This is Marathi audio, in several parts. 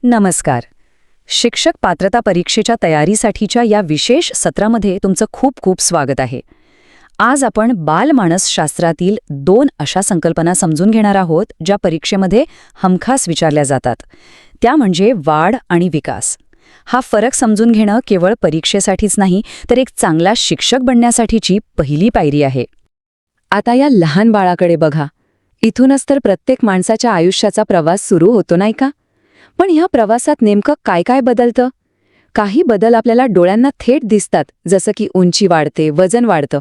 नमस्कार. शिक्षक पात्रता परीक्षेच्या तयारीसाठीच्या या विशेष सत्रामध्ये तुमचं खूप खूप स्वागत आहे. आज आपण बालमानसशास्त्रातील 2 अशा संकल्पना समजून घेणार आहोत ज्या परीक्षेमध्ये हमखास विचारल्या जातात. त्या म्हणजे वाढ आणि विकास. हा फरक समजून घेणं केवळ परीक्षेसाठीच नाही तर एक चांगला शिक्षक बनण्यासाठीची पहिली पायरी आहे. आता या लहान बाळाकडे बघा. इथूनच तर प्रत्येक माणसाच्या आयुष्याचा प्रवास सुरू होतो नाही का? पण ह्या प्रवासात नेमकं काय काय बदलतं? काही बदल आपल्याला डोळ्यांना थेट दिसतात, जसं की उंची वाढते, वजन वाढतं.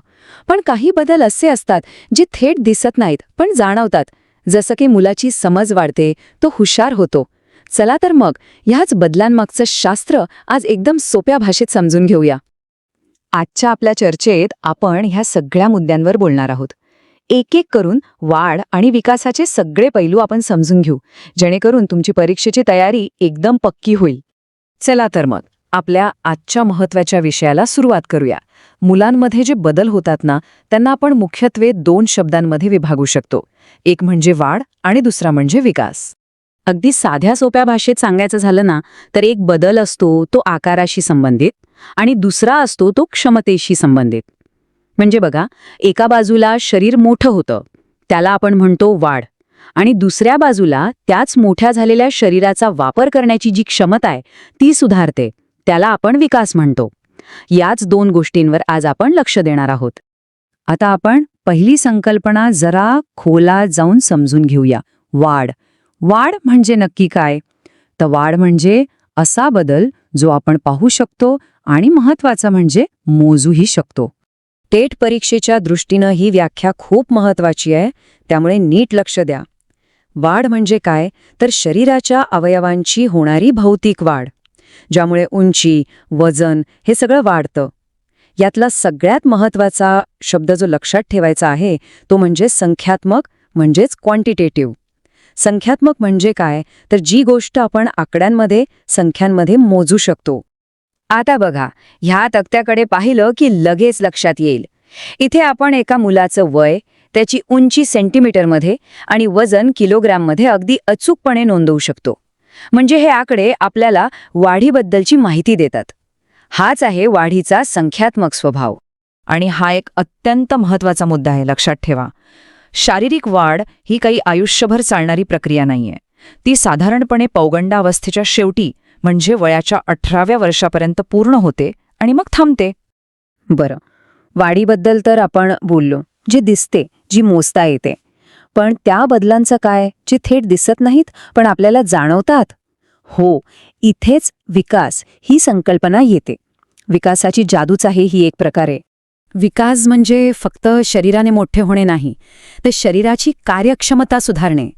पण काही बदल असे असतात जे थेट दिसत नाहीत पण जाणवतात, जसं की मुलाची समज वाढते, तो हुशार होतो. चला तर मग ह्याच बदलांमागचं शास्त्र आज एकदम सोप्या भाषेत समजून घेऊया. आजच्या आपल्या चर्चेत आपण ह्या सगळ्या मुद्द्यांवर बोलणार आहोत. एक एक करून वाढ आणि विकासाचे सगळे पैलू आपण समजून घेऊ, जेणेकरून तुमची परीक्षेची तयारी एकदम पक्की होईल. चला तर मग आपल्या आजच्या महत्त्वाच्या विषयाला सुरुवात करूया. मुलांमध्ये जे बदल होतात ना, त्यांना आपण मुख्यत्वे 2 शब्दांमध्ये विभागू शकतो. एक म्हणजे वाढ आणि दुसरा म्हणजे विकास. अगदी साध्या सोप्या भाषेत सांगायचं झालं ना, तर एक बदल असतो तो आकाराशी संबंधित आणि दुसरा असतो तो क्षमतेशी संबंधित. म्हणजे बघा, एका बाजूला शरीर मोठं होतं, त्याला आपण म्हणतो वाढ, आणि दुसऱ्या बाजूला त्याच मोठ्या झालेल्या शरीराचा वापर करण्याची जी क्षमता आहे ती सुधारते, त्याला आपण विकास म्हणतो. याच 2 गोष्टींवर आज आपण लक्ष देणार आहोत. आता आपण पहिली संकल्पना जरा खोलात जाऊन समजून घेऊया. वाढ. वाढ म्हणजे नक्की काय? तर वाढ म्हणजे असा बदल जो आपण पाहू शकतो आणि महत्त्वाचं म्हणजे मोजूही शकतो. टेट परीक्षेच्या दृष्टीनं ही व्याख्या खूप महत्त्वाची आहे, त्यामुळे नीट लक्ष द्या. वाढ म्हणजे काय? तर शरीराच्या अवयवांची होणारी भौतिक वाढ, ज्यामुळे उंची, वजन हे सगळं वाढतं. यातला सगळ्यात महत्त्वाचा शब्द जो लक्षात ठेवायचा आहे तो म्हणजे संख्यात्मक, म्हणजेच क्वांटिटेटिव्ह. संख्यात्मक म्हणजे काय? तर जी गोष्ट आपण आकड्यांमध्ये, संख्यांमध्ये मोजू शकतो. आता बघा, ह्या तक्त्याकडे पाहिलं की लगेच लक्षात येईल. इथे आपण एका मुलाचं वय, त्याची उंची सेंटीमीटरमध्ये आणि वजन किलोग्रॅममध्ये अगदी अचूकपणे नोंदवू शकतो. म्हणजे हे आकडे आपल्याला वाढीबद्दलची माहिती देतात. हाच आहे वाढीचा संख्यात्मक स्वभाव. आणि हा एक अत्यंत महत्त्वाचा मुद्दा आहे, लक्षात ठेवा. शारीरिक वाढ ही काही आयुष्यभर चालणारी प्रक्रिया नाहीये. ती साधारणपणे पौगंडावस्थेच्या शेवटी, म्हणजे वयाच्या 18व्या वर्षापर्यंत पूर्ण होते आणि मग थांबते. बरं, वाढीबद्दल तर आपण बोललो, जी दिसते, जी मोजता येते. पण त्या बदलांचं काय, जे थेट दिसत नाहीत पण आपल्याला जाणवतात? हो, इथेच विकास ही संकल्पना येते. विकासाची जादूच आहे ही एक प्रकारे. विकास म्हणजे फक्त शरीराने मोठे होणे नाही, तर शरीराची कार्यक्षमता सुधारणे.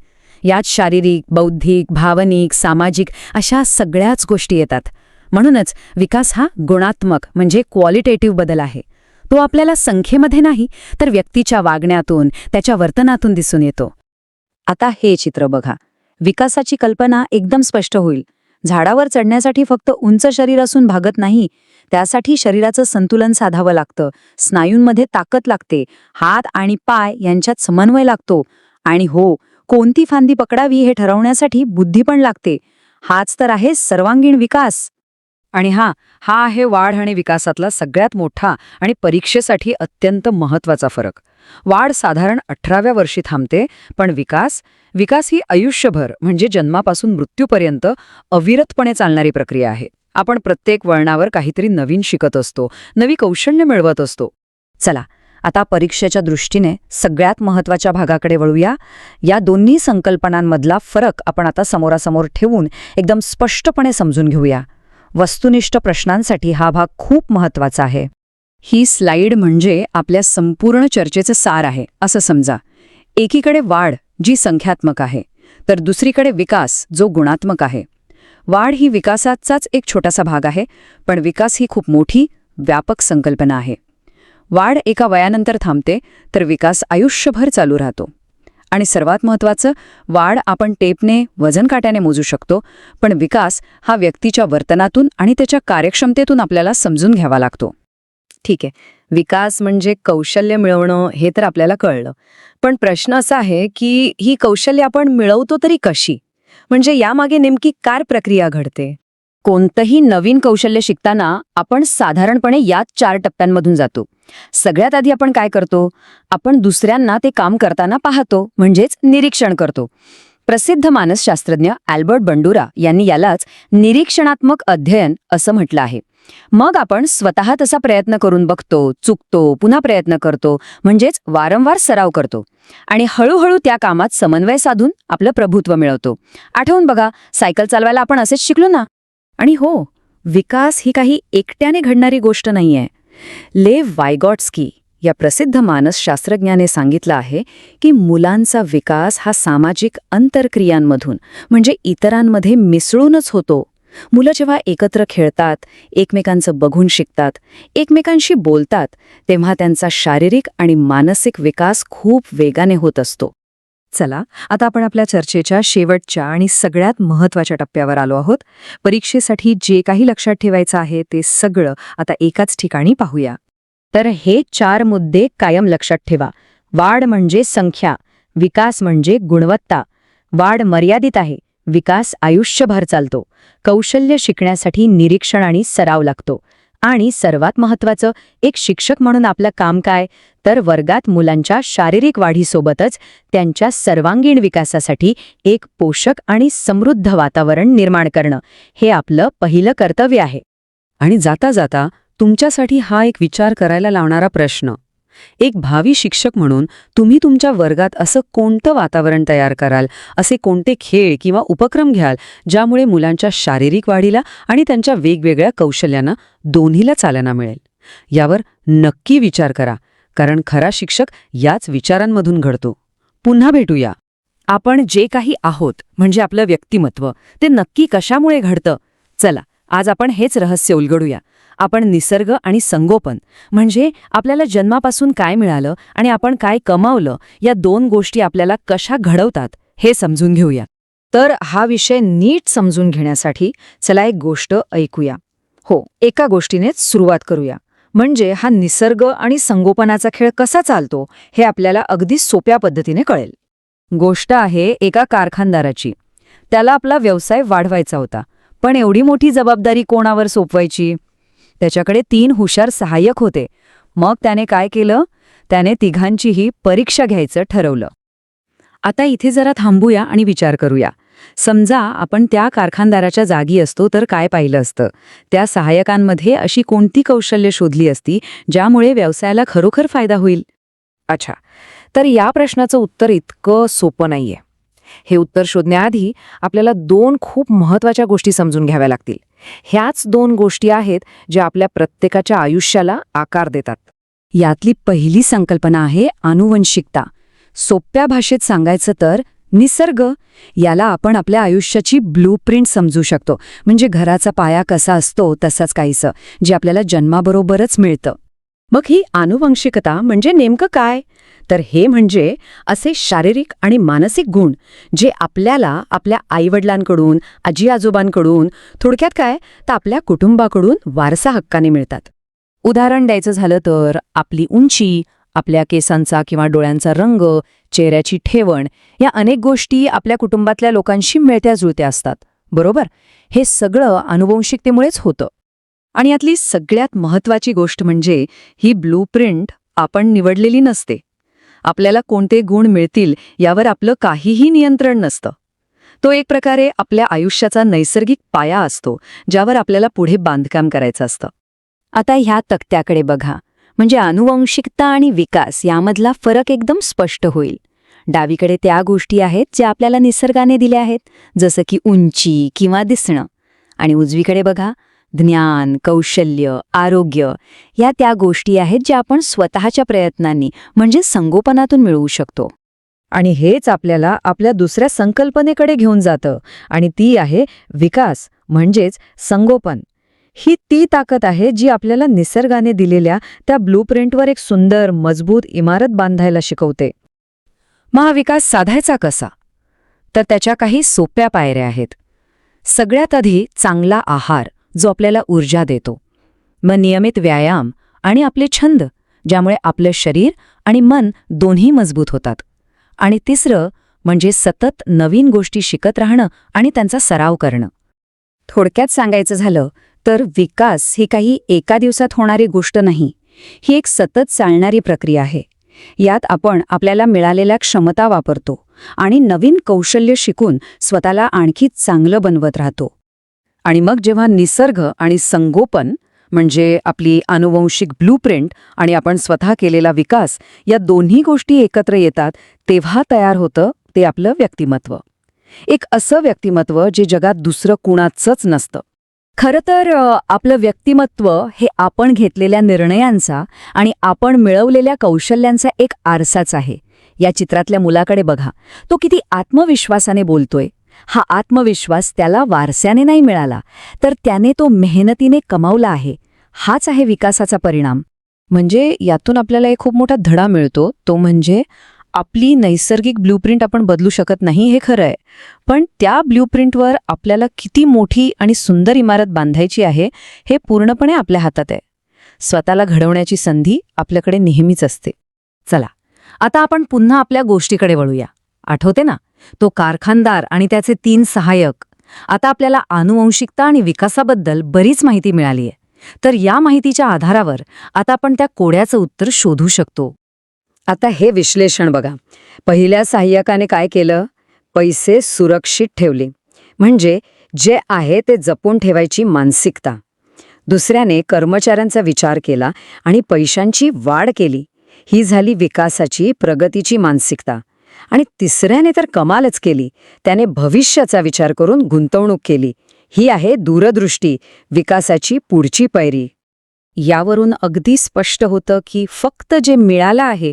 यात शारीरिक, बौद्धिक, भावनिक, सामाजिक अशा सगळ्याच गोष्टी येतात. म्हणूनच विकास हा गुणात्मक म्हणजे क्वालिटेटिव्ह बदल आहे. तो आपल्याला संख्येमध्ये नाही तर व्यक्तीच्या वागण्यातून, त्याच्या वर्तनातून दिसून येतो. आता हे चित्र बघा. विकासाची कल्पना एकदम स्पष्ट होईल. झाडावर चढण्यासाठी फक्त उंच शरीर असून भागत नाही, त्यासाठी शरीराचं संतुलन साधावं लागतं. स्नायूंमध्ये ताकद लागते, हात आणि पाय यांच्यात समन्वय लागतो. आणि हो, कोणती फांदी पकडावी हे ठरवण्यासाठी बुद्धी पण लागते. हाच तर आहे सर्वांगीण विकास. आणि हा आहे वाढ आणि विकासातला सगळ्यात मोठा आणि परीक्षेसाठी अत्यंत महत्त्वाचा फरक. वाढ साधारण 18व्या वर्षी थांबते, पण विकास ही आयुष्यभर, म्हणजे जन्मापासून मृत्यूपर्यंत अविरतपणे चालणारी प्रक्रिया आहे. आपण प्रत्येक वळणावर काहीतरी नवीन शिकत असतो, नवी कौशल्य मिळवत असतो. चला, आता परीक्षेच्या दृष्टीने सगळ्यात महत्त्वाच्या भागाकडे वळूया. या दोन्ही संकल्पनांमधला फरक आपण आता समोरासमोर ठेवून एकदम स्पष्टपणे समजून घेऊया. वस्तुनिष्ठ प्रश्नांसाठी हा भाग खूप महत्त्वाचा आहे. ही स्लाइड म्हणजे आपल्या संपूर्ण चर्चेचं सार आहे असं समजा. एकीकडे वाढ जी संख्यात्मक आहे, तर दुसरीकडे विकास जो गुणात्मक आहे. वाढ ही विकासाचाच एक छोटासा भाग आहे, पण विकास ही खूप मोठी, व्यापक संकल्पना आहे. वाढ एका वयानंतर थांबते, तर विकास आयुष्यभर चालू राहतो. आणि सर्वात महत्त्वाचं, वाढ आपण टेपने, वजन काट्याने मोजू शकतो, पण विकास हा व्यक्तीच्या वर्तनातून आणि त्याच्या कार्यक्षमतेतून आपल्याला समजून घ्यावा लागतो. ठीक आहे, विकास म्हणजे कौशल्य मिळवणं हे तर आपल्याला कळलं. पण प्रश्न असा आहे की ही कौशल्य आपण मिळवतो तरी कशी? म्हणजे यामागे नेमकी काय प्रक्रिया घडते? कोणतंही नवीन कौशल्य शिकताना आपण साधारणपणे याच 4 टप्प्यांमधून जातो. सगळ्यात आधी आपण काय करतो? आपण दुसऱ्यांना ते काम करताना पाहतो, म्हणजेच निरीक्षण करतो. प्रसिद्ध मानसशास्त्रज्ञ अल्बर्ट बंडुरा यांनी यालाच निरीक्षणात्मक अध्ययन असं म्हटलं आहे. मग आपण स्वतः तसा प्रयत्न करून बघतो, चुकतो, पुन्हा प्रयत्न करतो, म्हणजेच वारंवार सराव करतो. आणि हळूहळू त्या कामात समन्वय साधून आपलं प्रभुत्व मिळवतो. आठवून बघा, सायकल चालवायला आपण असेच शिकलो ना. आणि हो, विकास ही काही एकट्याने घडणारी गोष्ट नाहीये. लेव वायगॉट्स्की या प्रसिद्ध मानसशास्त्रज्ञाने सांगितलं आहे की मुलांचा विकास हा सामाजिक आंतरक्रियांमधून म्हणजे इतरांमध्ये मिसळूनच होतो. मुलं जेव्हा एकत्र खेळतात, एकमेकांचं बघून शिकतात, एकमेकांशी बोलतात, तेव्हा त्यांचा शारीरिक आणि मानसिक विकास खूप वेगाने होत असतो. चला, आता आपण आपल्या चर्चेच्या शेवटच्या आणि सगळ्यात महत्त्वाच्या टप्प्यावर आलो आहोत. परीक्षेसाठी जे काही लक्षात ठेवायचं आहे ते सगळं आता एकाच ठिकाणी पाहूया. तर हे 4 मुद्दे कायम लक्षात ठेवा. वाढ म्हणजे संख्या, विकास म्हणजे गुणवत्ता. वाढ मर्यादित आहे, विकास आयुष्यभर चालतो. कौशल्य शिकण्यासाठी निरीक्षण आणि सराव लागतो. आणि सर्वात महत्त्वाचं, एक शिक्षक म्हणून आपलं काम काय? तर वर्गात मुलांच्या शारीरिक वाढीसोबतच त्यांच्या सर्वांगीण विकासासाठी एक पोषक आणि समृद्ध वातावरण निर्माण करणं, हे आपलं पहिलं कर्तव्य आहे. आणि जाता जाता तुमच्यासाठी हा एक विचार करायला लावणारा प्रश्न. एक भावी शिक्षक म्हणून तुम्ही तुमच्या वर्गात असं कोणतं वातावरण तयार कराल, असे कोणते खेळ किंवा उपक्रम घ्याल ज्यामुळे मुलांच्या शारीरिक वाढीला आणि त्यांच्या वेगवेगळ्या कौशल्यांना दोन्हीला चालना मिळेल? यावर नक्की विचार करा, कारण खरा शिक्षक याच विचारांमधून घडतो. पुन्हा भेटूया. आपण जे काही आहोत म्हणजे आपलं व्यक्तिमत्व, ते नक्की कशामुळे घडतं? चला, आज आपण हेच रहस्य उलगडूया. आपण निसर्ग आणि संगोपन म्हणजे आपल्याला जन्मापासून काय मिळालं आणि आपण काय कमावलं, या 2 गोष्टी आपल्याला कशा घडवतात हे समजून घेऊया. तर हा विषय नीट समजून घेण्यासाठी चला एक गोष्ट ऐकूया. हो, एका गोष्टीनेच सुरुवात करूया. म्हणजे हा निसर्ग आणि संगोपनाचा खेळ कसा चालतो हे आपल्याला अगदी सोप्या पद्धतीने कळेल. गोष्ट आहे एका कारखानदाराची. त्याला आपला व्यवसाय वाढवायचा होता, पण एवढी मोठी जबाबदारी कोणावर सोपवायची? त्याच्याकडे 3 हुशार सहाय्यक होते. मग त्याने काय केलं? त्याने तिघांचीही परीक्षा घ्यायचं ठरवलं. आता इथे जरा थांबूया आणि विचार करूया. समजा आपण त्या कारखानदाराच्या जागी असतो तर काय पाहिलं असतं? त्या सहाय्यकांमध्ये अशी कोणती कौशल्य शोधली असती ज्यामुळे व्यवसायाला खरोखर फायदा होईल? अच्छा, तर या प्रश्नाचं उत्तर इतकं सोपं नाहीये. हे उत्तर शोधण्याआधी आपल्याला 2 खूप महत्त्वाच्या गोष्टी समजून घ्याव्या लागतील. ह्याच 2 गोष्टी आहेत ज्या आपल्या प्रत्येकाच्या आयुष्याला आकार देतात. यातली पहिली संकल्पना आहे आनुवंशिकता. सोप्या भाषेत सांगायचं तर निसर्ग. याला आपण आपल्या आयुष्याची ब्लूप्रिंट समजू शकतो. म्हणजे घराचा पाया कसा असतो तसाच काहीसं, जे आपल्याला जन्माबरोबरच मिळतं. मग ही आनुवंशिकता म्हणजे नेमकं काय? तर हे म्हणजे असे शारीरिक आणि मानसिक गुण जे आपल्याला आपल्या आईवडिलांकडून, आजी आजोबांकडून, थोडक्यात काय तर आपल्या कुटुंबाकडून वारसा हक्काने मिळतात. उदाहरण द्यायचं झालं तर आपली उंची, आपल्या केसांचा किंवा डोळ्यांचा रंग, चेहऱ्याची ठेवण, या अनेक गोष्टी आपल्या कुटुंबातल्या लोकांशी मिळत्या जुळत्या असतात, बरोबर? हे सगळं आनुवंशिकतेमुळेच होतं. आणि यातली सगळ्यात महत्त्वाची गोष्ट म्हणजे ही ब्लूप्रिंट आपण निवडलेली नसते. आपल्याला कोणते गुण मिळतील यावर आपलं काहीही नियंत्रण नसतं. तो एक प्रकारे आपल्या आयुष्याचा नैसर्गिक पाया असतो, ज्यावर आपल्याला पुढे बांधकाम करायचं असतं. आता ह्या तक्त्याकडे बघा. म्हणजे आनुवंशिकता आणि विकास यामधला फरक एकदम स्पष्ट होईल. डावीकडे त्या गोष्टी आहेत ज्या आपल्याला निसर्गाने दिल्या आहेत, जसं की उंची किंवा दिसणं. आणि उजवीकडे बघा, ज्ञान, कौशल्य, आरोग्य, या त्या गोष्टी आहेत ज्या आपण स्वतःच्या प्रयत्नांनी म्हणजे संगोपनातून मिळवू शकतो. आणि हेच आपल्याला आपल्या दुसऱ्या संकल्पनेकडे घेऊन जातं, आणि ती आहे विकास म्हणजेच संगोपन. ही ती ताकद आहे जी आपल्याला निसर्गाने दिलेल्या त्या ब्लूप्रिंटवर एक सुंदर, मजबूत इमारत बांधायला शिकवते. मग हा विकास साधायचा कसा? तर त्याच्या काही सोप्या पायऱ्या आहेत. सगळ्यात आधी चांगला आहार, जो आपल्याला ऊर्जा देतो. मग नियमित व्यायाम आणि आपले छंद, ज्यामुळे आपलं शरीर आणि मन दोन्ही मजबूत होतात. आणि तिसरं म्हणजे सतत नवीन गोष्टी शिकत राहणं आणि त्यांचा सराव करणं. थोडक्यात सांगायचं झालं तर विकास ही काही एका दिवसात होणारी गोष्ट नाही. ही एक सतत चालणारी प्रक्रिया आहे. यात आपण आपल्याला मिळालेल्या क्षमता वापरतो आणि नवीन कौशल्य शिकून स्वतःला आणखी चांगलं बनवत राहतो. आणि मग जेव्हा निसर्ग आणि संगोपन म्हणजे आपली आनुवंशिक ब्लूप्रिंट आणि आपण स्वतः केलेला विकास या दोन्ही गोष्टी एकत्र येतात, तेव्हा तयार होतं ते आपलं व्यक्तिमत्व. एक असं व्यक्तिमत्व जे जगात दुसरं कुणाचंच नसतं. खरं तर आपलं व्यक्तिमत्व हे आपण घेतलेल्या निर्णयांचा आणि आपण मिळवलेल्या कौशल्यांचा एक आरसाच आहे. या चित्रातल्या मुलाकडे बघा. तो किती आत्मविश्वासाने बोलतोय. हा आत्मविश्वास त्याला वारस्याने नाही मिळाला, तर त्याने तो मेहनतीने कमावला आहे. हाच आहे विकासाचा परिणाम. म्हणजे यातून आपल्याला एक खूप मोठा धडा मिळतो, तो म्हणजे आपली नैसर्गिक ब्लूप्रिंट आपण बदलू शकत नाही हे खरं आहे, पण त्या ब्लूप्रिंटवर आपल्याला किती मोठी आणि सुंदर इमारत बांधायची आहे हे पूर्णपणे आपल्या हातात आहे. स्वतःला घडवण्याची संधी आपल्याकडे नेहमीच असते. चला, आता आपण पुन्हा आपल्या गोष्टीकडे वळूया. आठवते ना, तो कारखानदार आणि त्याचे 3 सहाय्यक. आता आपल्याला आनुवंशिकता आणि विकासाबद्दल बरीच माहिती मिळाली आहे. तर या माहितीच्या आधारावर आता आपण त्या कोड्याचं उत्तर शोधू शकतो. आता हे विश्लेषण बघा. पहिल्या सहाय्यकाने काय केलं? पैसे सुरक्षित ठेवले, म्हणजे जे आहे ते जपून ठेवायची मानसिकता. दुसऱ्याने कर्मचाऱ्यांचा विचार केला आणि पैशांची वाढ केली. ही झाली विकासाची, प्रगतीची मानसिकता. आणि तिसऱ्याने तर कमालच केली. त्याने भविष्याचा विचार करून गुंतवणूक केली. ही आहे दूरदृष्टी, विकासाची पुढची पायरी. यावरून अगदी स्पष्ट होतं की फक्त जे मिळालं आहे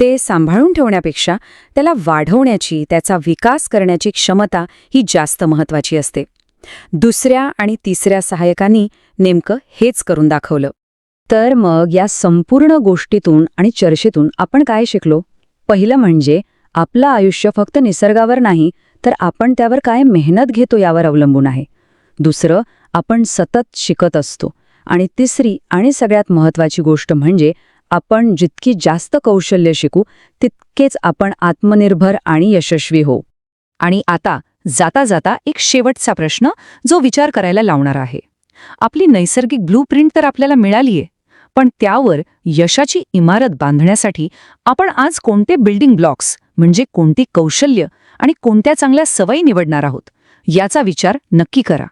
ते सांभाळून ठेवण्यापेक्षा त्याला वाढवण्याची, त्याचा विकास करण्याची क्षमता ही जास्त महत्त्वाची असते. दुसऱ्या आणि तिसऱ्या सहाय्यकांनी नेमकं हेच करून दाखवलं. तर मग या संपूर्ण गोष्टीतून आणि चर्चेतून आपण काय शिकलो? पहिलं म्हणजे आपलं आयुष्य फक्त निसर्गावर नाही, तर आपण त्यावर काय मेहनत घेतो यावर अवलंबून आहे. दुसरं, आपण सतत शिकत असतो. आणि तिसरी आणि सगळ्यात महत्त्वाची गोष्ट म्हणजे आपण जितकी जास्त कौशल्य शिकू तितकेच आपण आत्मनिर्भर आणि यशस्वी होऊ. आणि आता जाता जाता एक शेवटचा प्रश्न जो विचार करायला लावणारा आहे. आपली नैसर्गिक ब्लूप्रिंट तर आपल्याला मिळालीये, पण त्यावर यशाची इमारत बांधण्यासाठी आपण आज कोणते बिल्डिंग ब्लॉक्स म्हणजे कोणती कौशल्य आणि कोणत्या चांगल्या सवयी निवडणार आहोत याचा विचार नक्की करा.